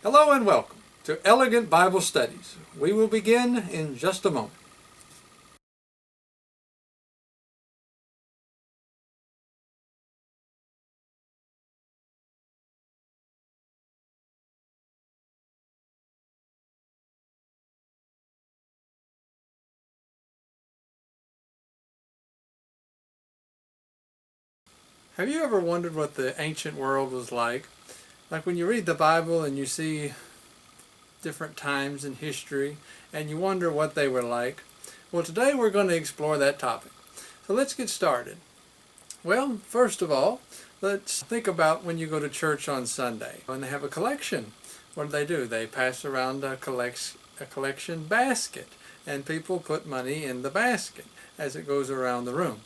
Hello and welcome to Elegant Bible Studies. We will begin in just a moment. Have you ever wondered what the ancient world was like? Like when you read the Bible and you see different times in history and you wonder what they were like? Well, today we're going to explore that topic. So let's get started. Well, first of all, let's think about when you go to church on Sunday. When they have a collection, what do? They pass around a collection basket, and people put money in the basket as it goes around the room.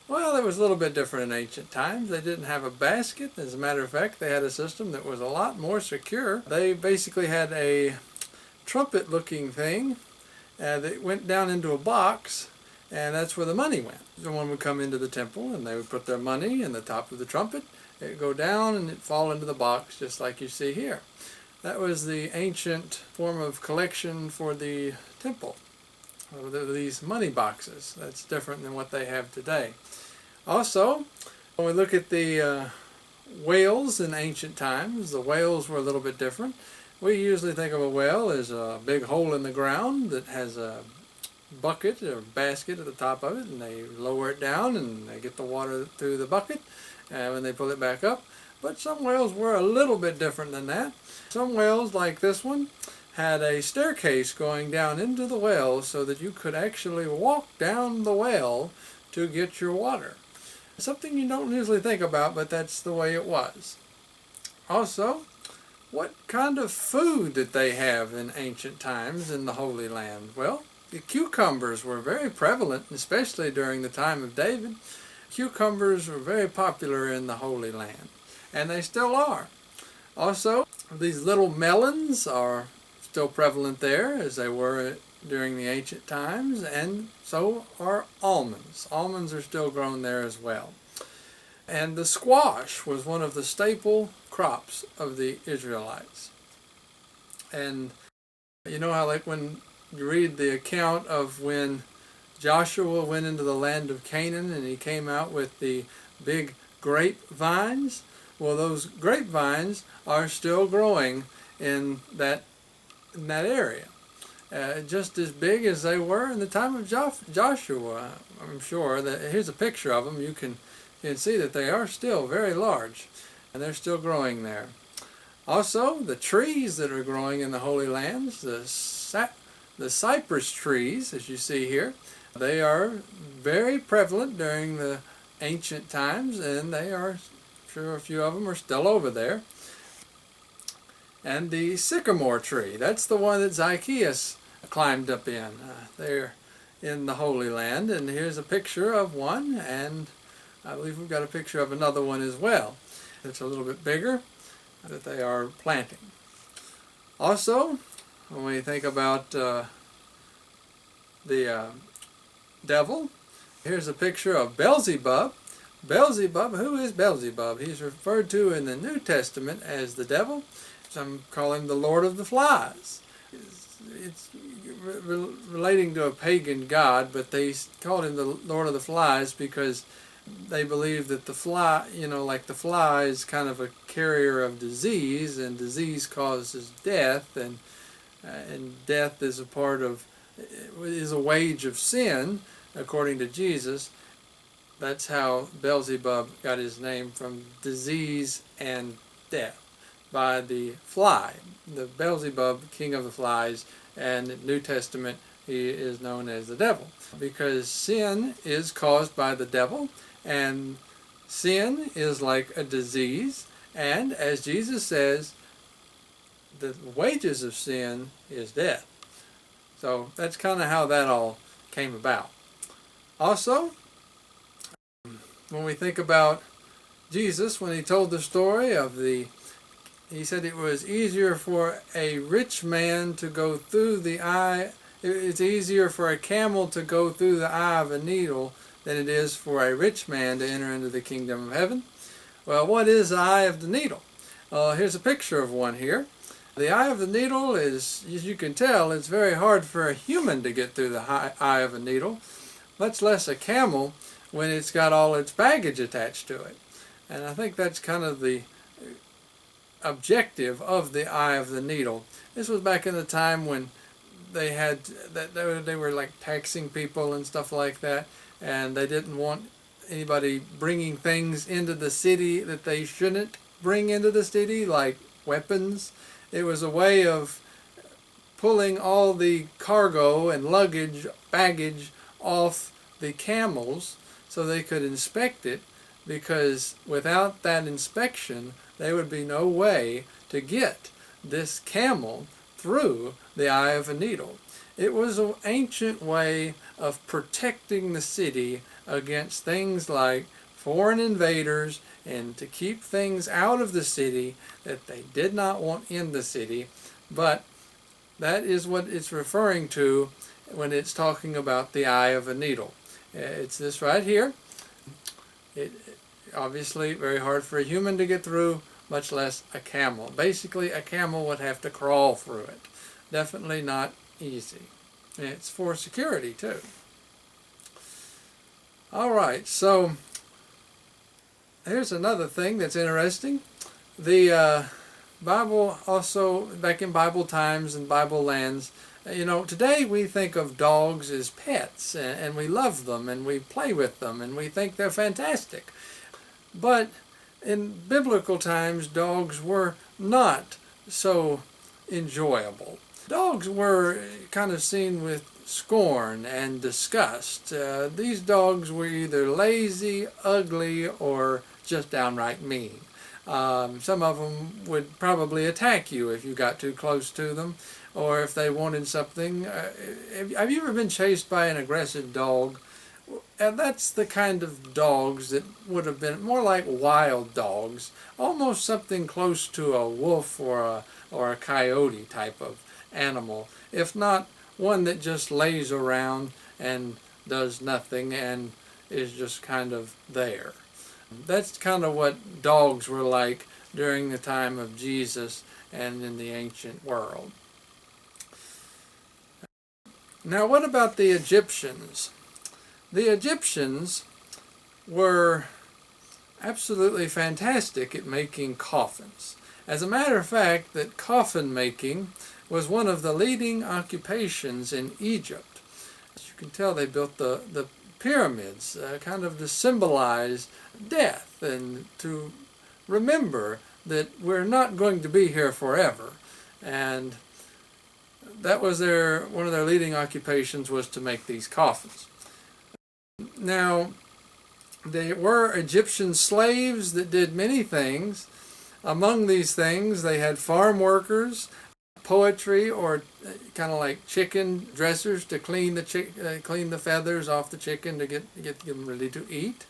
Well, it was a little bit different in ancient times. They didn't have a basket. As a matter of fact, they had a system that was a lot more secure. They basically had a trumpet-looking thing that went down into a box, and that's where the money went. Someone would come into the temple and they would put their money in the top of the trumpet. It would go down and it'd fall into the box just like you see here. That was the ancient form of collection for the temple. These money boxes. That's different than what they have today. Also, when we look at the whales in ancient times, the whales were a little bit different. We usually think of a whale as a big hole in the ground that has a bucket or basket at the top of it, and they lower it down and they get the water through the bucket when they pull it back up. But some whales were a little bit different than that. Some whales, like this one, had a staircase going down into the whale so that you could actually walk down the whale to get your water. Something you don't usually think about, but that's the way it was. Also, what kind of food did they have in ancient times in the Holy Land? Well, the cucumbers were very prevalent, especially during the time of David. Cucumbers were very popular in the Holy Land, and they still are. Also, these little melons are still prevalent there as they were during the ancient times, and so are almonds. Almonds are still grown there as well. And the squash was one of the staple crops of the Israelites. And you know how, like, when you read the account of when Joshua went into the land of Canaan and he came out with the big grapevines? Well, those grapevines are still growing in that area. Just as big as they were in the time of Joshua. I'm sure that here's a picture of them. You can see that they are still very large, and they're still growing there. Also, the trees that are growing in the Holy Lands, the cypress trees, as you see here, they are very prevalent during the ancient times, and they are, sure, a few of them are still over there. And the sycamore tree, that's the one that Zacchaeus climbed up in. There in the Holy Land, and here's a picture of one, and I believe we've got a picture of another one as well. It's a little bit bigger that they are planting. Also, when we think about the devil, here's a picture of Beelzebub. Beelzebub, who is Beelzebub? He's referred to in the New Testament as the devil. Some call him the Lord of the Flies. It's relating to a pagan god, but they called him the Lord of the Flies because they believe that the fly, like the fly is kind of a carrier of disease, and disease causes death, and death is a wage of sin, according to Jesus. That's how Beelzebub got his name, from disease and death, by the fly. The Beelzebub, king of the flies, and in the New Testament he is known as the devil, because sin is caused by the devil, and sin is like a disease, and as Jesus says, the wages of sin is death. So that's kind of how that all came about. Also, when we think about Jesus, when he told the story of he said it was easier for a rich man to go through the eye, it's easier for a camel to go through the eye of a needle than it is for a rich man to enter into the kingdom of heaven. Well, what is the eye of the needle? Here's a picture of one here. The eye of the needle is, as you can tell, it's very hard for a human to get through the eye of a needle, much less a camel when it's got all its baggage attached to it. And I think that's kind of the objective of the eye of the needle. This was back in the time when they had that they were like taxing people and stuff like that, and they didn't want anybody bringing things into the city that they shouldn't bring into the city, like weapons. It was a way of pulling all the cargo and luggage, baggage off the camels so they could inspect it, because without that inspection there would be no way to get this camel through the eye of a needle. It was an ancient way of protecting the city against things like foreign invaders, and to keep things out of the city that they did not want in the city. But that is what it's referring to when it's talking about the eye of a needle. It's this right here. It obviously very hard for a human to get through, much less a camel. Basically, a camel would have to crawl through it. Definitely not easy. And it's for security too. All right, so here's another thing that's interesting. The Bible also, back in Bible times and Bible lands, today we think of dogs as pets, and we love them and we play with them and we think they're fantastic. But in biblical times, dogs were not so enjoyable. Dogs were kind of seen with scorn and disgust. These dogs were either lazy, ugly, or just downright mean. Some of them would probably attack you if you got too close to them, or if they wanted something. Have you ever been chased by an aggressive dog? And that's the kind of dogs that would have been more like wild dogs, almost something close to a wolf or a coyote type of animal, if not one that just lays around and does nothing and is just kind of there. That's kind of what dogs were like during the time of Jesus and in the ancient world. Now, what about the Egyptians? The Egyptians were absolutely fantastic at making coffins. As a matter of fact, that coffin making was one of the leading occupations in Egypt. As you can tell, they built the pyramids kind of to symbolize death and to remember that we're not going to be here forever. And that was one of their leading occupations, was to make these coffins. Now, there were Egyptian slaves that did many things. Among these things, they had farm workers, poetry, or kind of like chicken dressers to clean the feathers off the chicken to get them ready to eat,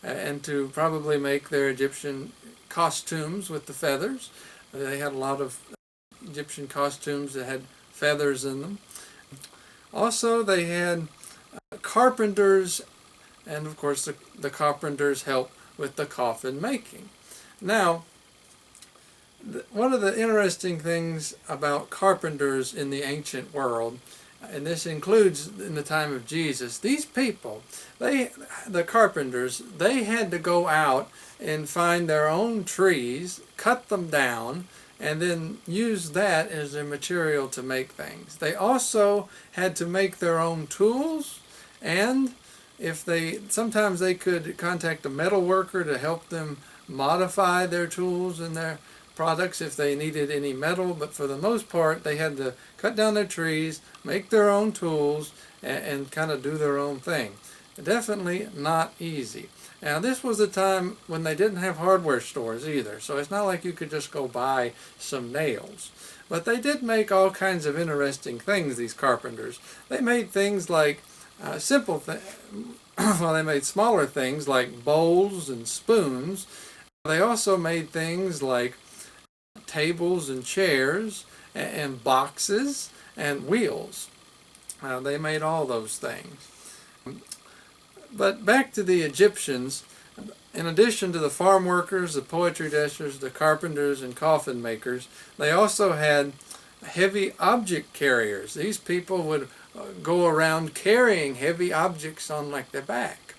and to probably make their Egyptian costumes with the feathers. They had a lot of Egyptian costumes that had feathers in them. Also, they had carpenters, and of course the carpenters helped with the coffin making. Now, one of the interesting things about carpenters in the ancient world, and this includes in the time of Jesus, these people, the carpenters, they had to go out and find their own trees, cut them down, and then use that as their material to make things. They also had to make their own tools, and sometimes they could contact a metal worker to help them modify their tools and their products if they needed any metal, but for the most part they had to cut down their trees, make their own tools, and kind of do their own thing. Definitely not easy. Now, this was a time when they didn't have hardware stores either, so it's not like you could just go buy some nails. But they did make all kinds of interesting things, these carpenters. They made things like well, they made smaller things like bowls and spoons. They also made things like tables and chairs and boxes and wheels. They made all those things. But back to the Egyptians, In addition to the farm workers, the poetry testers, the carpenters, and coffin makers, they also had heavy object carriers. These people would go around carrying heavy objects on like their back.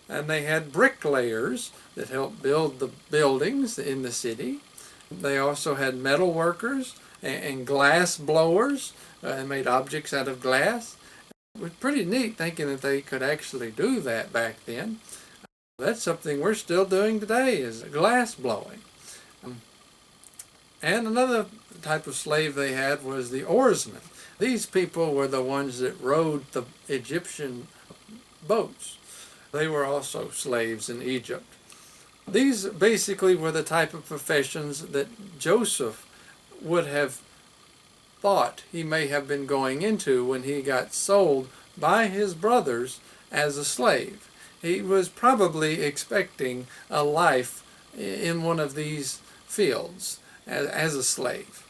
And they had bricklayers that helped build the buildings in the city. They also had metal workers and glass blowers and made objects out of glass. It was pretty neat thinking that they could actually do that back then. That's something we're still doing today, is glass blowing. And another type of slave they had was the oarsmen. These people were the ones that rowed the Egyptian boats. They were also slaves in Egypt. These basically were the type of professions that Joseph would have thought he may have been going into when he got sold by his brothers as a slave. He was probably expecting a life in one of these fields as a slave.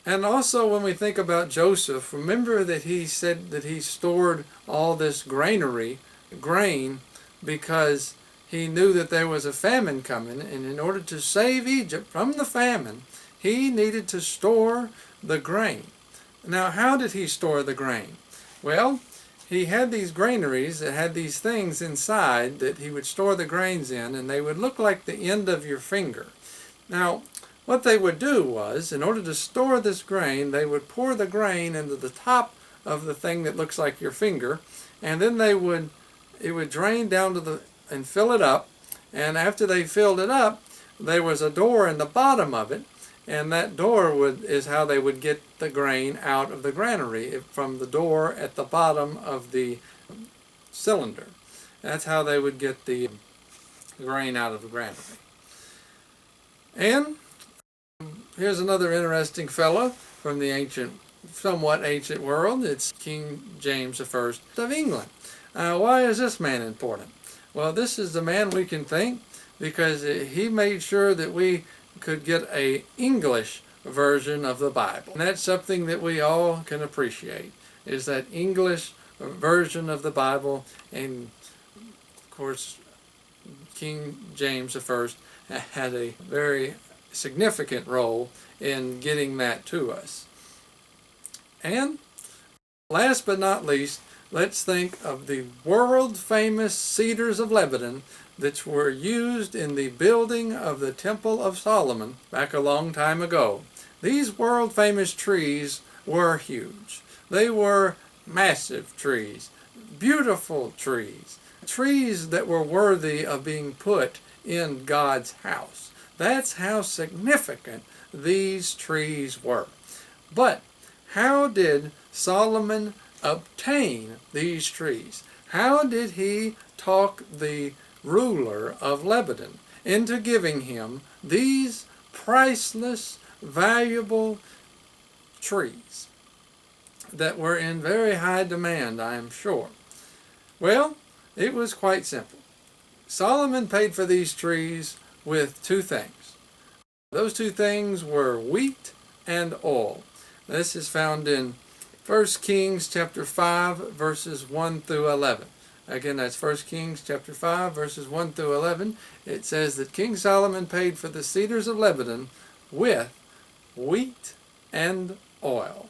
And also when we think about Joseph, remember that he said that he stored all this grain, because he knew that there was a famine coming, and in order to save Egypt from the famine, he needed to store the grain. Now, how did he store the grain? Well, he had these granaries that had these things inside that he would store the grains in, and they would look like the end of your finger. Now, what they would do was, in order to store this grain, they would pour the grain into the top of the thing that looks like your finger, and then it would drain down to and fill it up, and after they filled it up, there was a door in the bottom of it, and that door is how they would get the grain out of the granary, from the door at the bottom of the cylinder. That's how they would get the grain out of the granary. And here's another interesting fellow from the somewhat ancient world. It's King James I of England. Why is this man important? Well, this is the man we can thank because he made sure that we could get an English version of the Bible. And that's something that we all can appreciate, is that English version of the Bible. And of course, King James I had a very significant role in getting that to us. And last but not least, let's think of the world-famous cedars of Lebanon that were used in the building of the Temple of Solomon back a long time ago. These world-famous trees were huge. They were massive trees, beautiful trees, trees that were worthy of being put in God's house. That's how significant these trees were. But how did Solomon obtain these trees? How did he talk the ruler of Lebanon into giving him these priceless, valuable trees that were in very high demand, I am sure? Well, it was quite simple. Solomon paid for these trees with two things. Those two things were wheat and oil. This is found in 1 Kings chapter 5, verses 1 through 11. Again, that's 1 Kings chapter 5, verses 1 through 11. It says that King Solomon paid for the cedars of Lebanon with wheat and oil.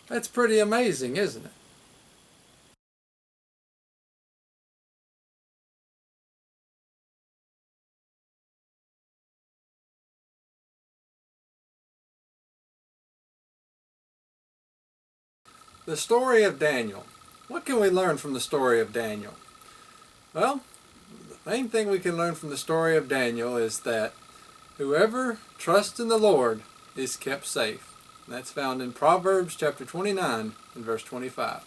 That's pretty amazing, isn't it? The story of Daniel. What can we learn from the story of Daniel? Well, the main thing we can learn from the story of Daniel is that whoever trusts in the Lord is kept safe. That's found in Proverbs chapter 29 and verse 25.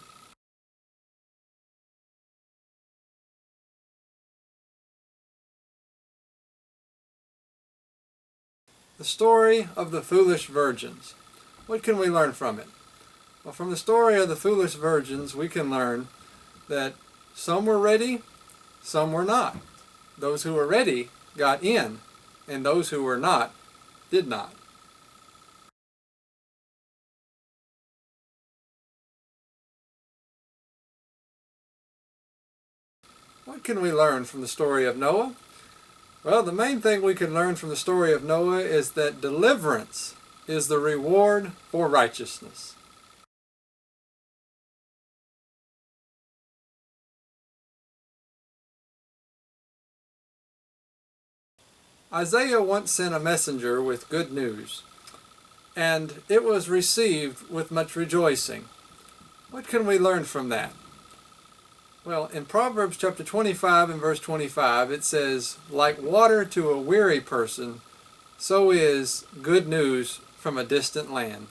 The story of the foolish virgins. What can we learn from it? Well, from the story of the foolish virgins, we can learn that some were ready, some were not. Those who were ready got in, and those who were not did not. what can we learn from the story of Noah? Well, the main thing we can learn from the story of Noah is that deliverance is the reward for righteousness. Isaiah once sent a messenger with good news, and it was received with much rejoicing. What can we learn from that? Well, in Proverbs chapter 25 and verse 25, it says, "Like water to a weary person, so is good news from a distant land."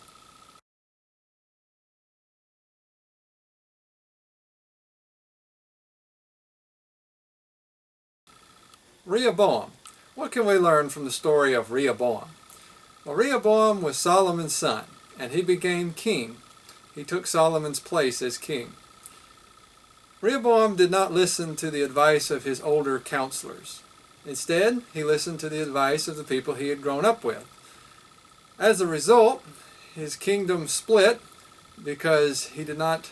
Rehoboam. What can we learn from the story of Rehoboam? Well, Rehoboam was Solomon's son, and he became king. He took Solomon's place as king. Rehoboam did not listen to the advice of his older counselors. Instead, he listened to the advice of the people he had grown up with. As a result, his kingdom split because he did not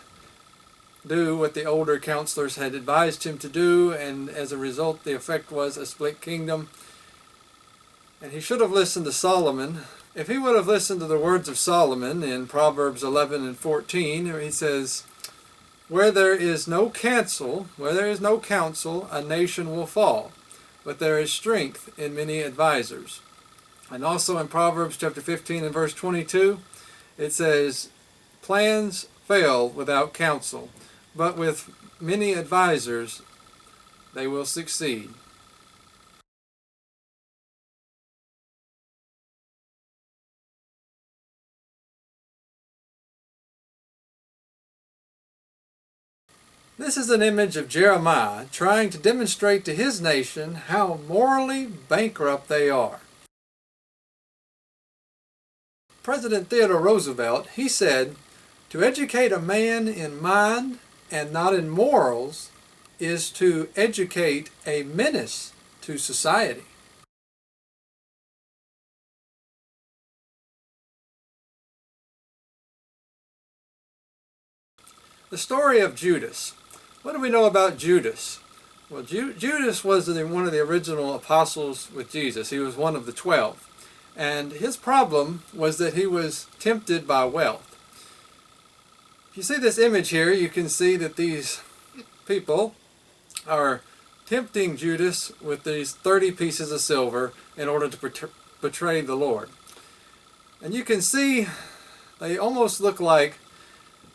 do what the older counselors had advised him to do, and as a result, the effect was a split kingdom. And he should have listened to Solomon. If he would have listened to the words of Solomon in Proverbs 11 and 14, he says, where there is no counsel, a nation will fall, but there is strength in many advisers. And also in Proverbs chapter 15 and verse 22, it says, plans fail without counsel, but with many advisers they will succeed. This is an image of Jeremiah trying to demonstrate to his nation how morally bankrupt they are. President Theodore Roosevelt, he said, to educate a man in mind and not in morals is to educate a menace to society. The story of Judas. What do we know about Judas? Well, Judas was one of the original apostles with Jesus. He was one of the 12. And his problem was that he was tempted by wealth. If you see this image here, you can see that these people are tempting Judas with these 30 pieces of silver in order to betray the Lord. And you can see they almost look like,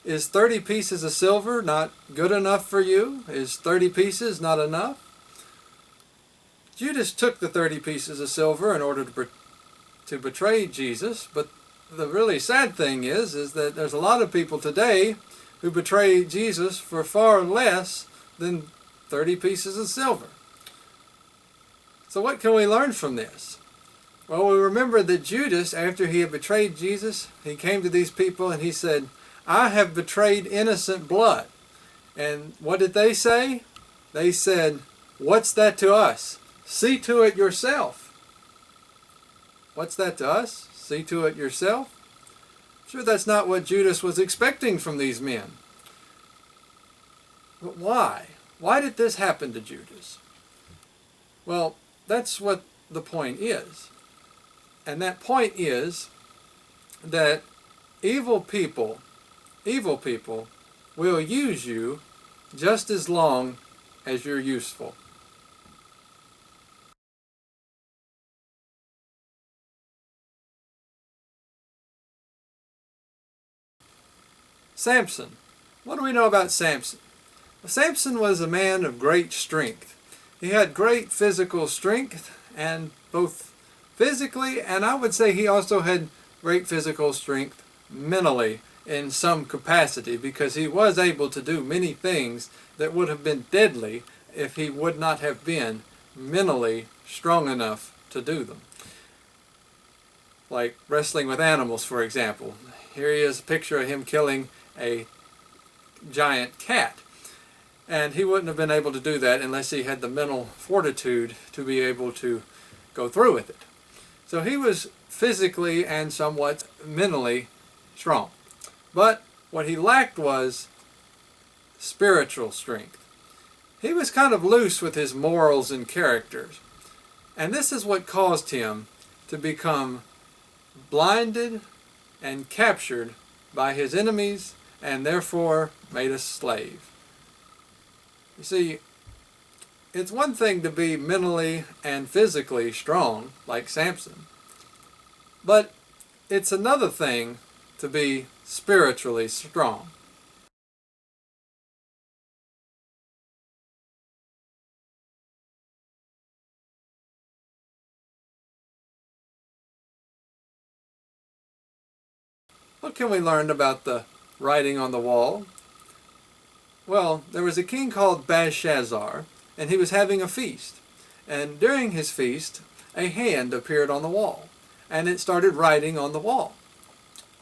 is 30 pieces of silver not good enough for you? Is 30 pieces not enough? Judas took the 30 pieces of silver in order to betray Jesus, but the really sad thing is that there's a lot of people today who betray Jesus for far less than 30 pieces of silver. So what can we learn from this? Well, we remember that Judas, after he had betrayed Jesus, he came to these people and he said, I have betrayed innocent blood. And what did they say? They said, what's that to us? See to it yourself. What's that to us? See to it yourself? Sure, that's not what Judas was expecting from these men. But why? Why did this happen to Judas? Well, that's what the point is. And that point is that evil people will use you just as long as you're useful. Samson. What do we know about Samson? Well, Samson was a man of great strength. He had great physical strength, and both physically, and I would say he also had great physical strength mentally in some capacity, because he was able to do many things that would have been deadly if he would not have been mentally strong enough to do them. Like wrestling with animals, for example. Here he is, a picture of him killing a giant cat. And he wouldn't have been able to do that unless he had the mental fortitude to be able to go through with it. So he was physically and somewhat mentally strong. But what he lacked was spiritual strength. He was kind of loose with his morals and characters. And this is what caused him to become blinded and captured by his enemies and therefore made a slave. You see, it's one thing to be mentally and physically strong like Samson, but it's another thing to be spiritually strong. What can we learn about the writing on the wall? Well, there was a king called Belshazzar, and he was having a feast. And during his feast, a hand appeared on the wall, and it started writing on the wall.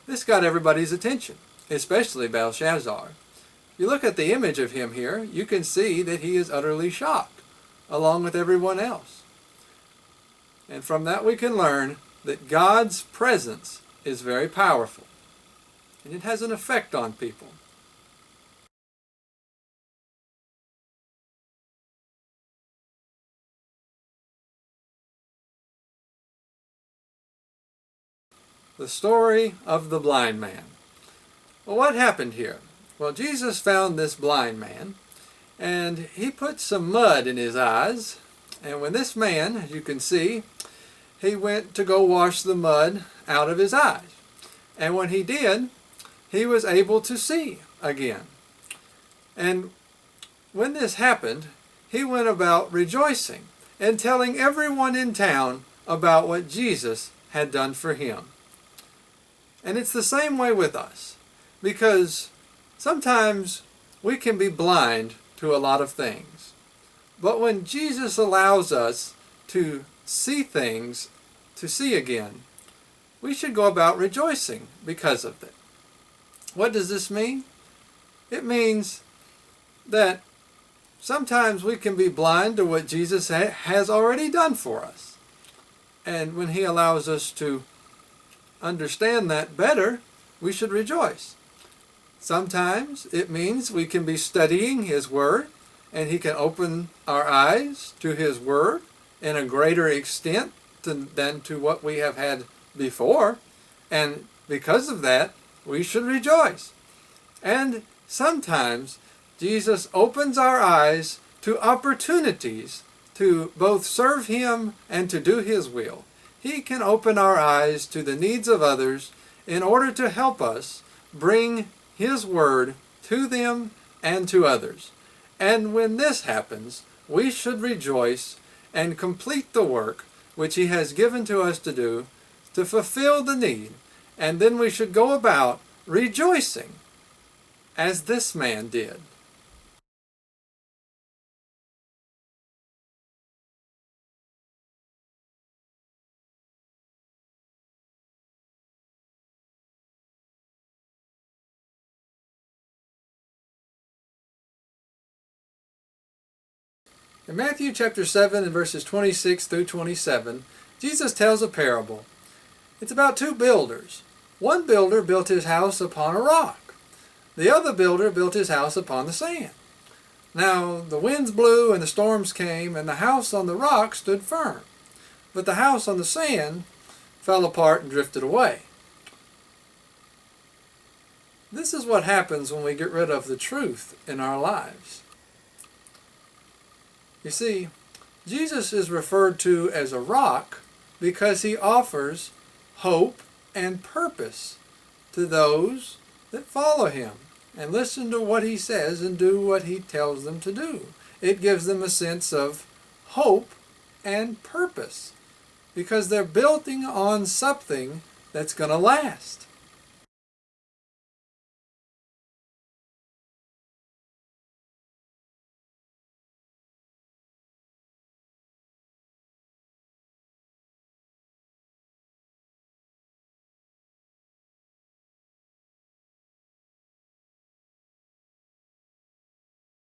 This got everybody's attention, especially Belshazzar. If you look at the image of him here, you can see that he is utterly shocked, along with everyone else. And from that we can learn that God's presence is very powerful, and it has an effect on people. The story of the blind man. Well, what happened here? Well, Jesus found this blind man, and he put some mud in his eyes. And when this man, as you can see, he went to go wash the mud out of his eyes. And when he did, he was able to see again. And when this happened, he went about rejoicing and telling everyone in town about what Jesus had done for him. And it's the same way with us, because sometimes we can be blind to a lot of things. But when Jesus allows us to see things, to see again, we should go about rejoicing because of it. What does this mean? It means that sometimes we can be blind to what Jesus has already done for us. And when he allows us to understand that better, we should rejoice. Sometimes it means we can be studying his word, and he can open our eyes to his word in a greater extent than to what we have had before, and because of that we should rejoice. And sometimes Jesus opens our eyes to opportunities to both serve him and to do his will. He can open our eyes to the needs of others in order to help us bring his word to them and to others. And when this happens, we should rejoice and complete the work which he has given to us to do to fulfill the need. And then we should go about rejoicing as this man did. In Matthew chapter 7 and verses 26 through 27, Jesus tells a parable. It's about two builders. One builder built his house upon a rock. The other builder built his house upon the sand. Now the winds blew and the storms came, and the house on the rock stood firm. But the house on the sand fell apart and drifted away. This is what happens when we get rid of the truth in our lives. You see, Jesus is referred to as a rock because he offers hope and purpose to those that follow him and listen to what he says and do what he tells them to do. It gives them a sense of hope and purpose because they're building on something that's going to last.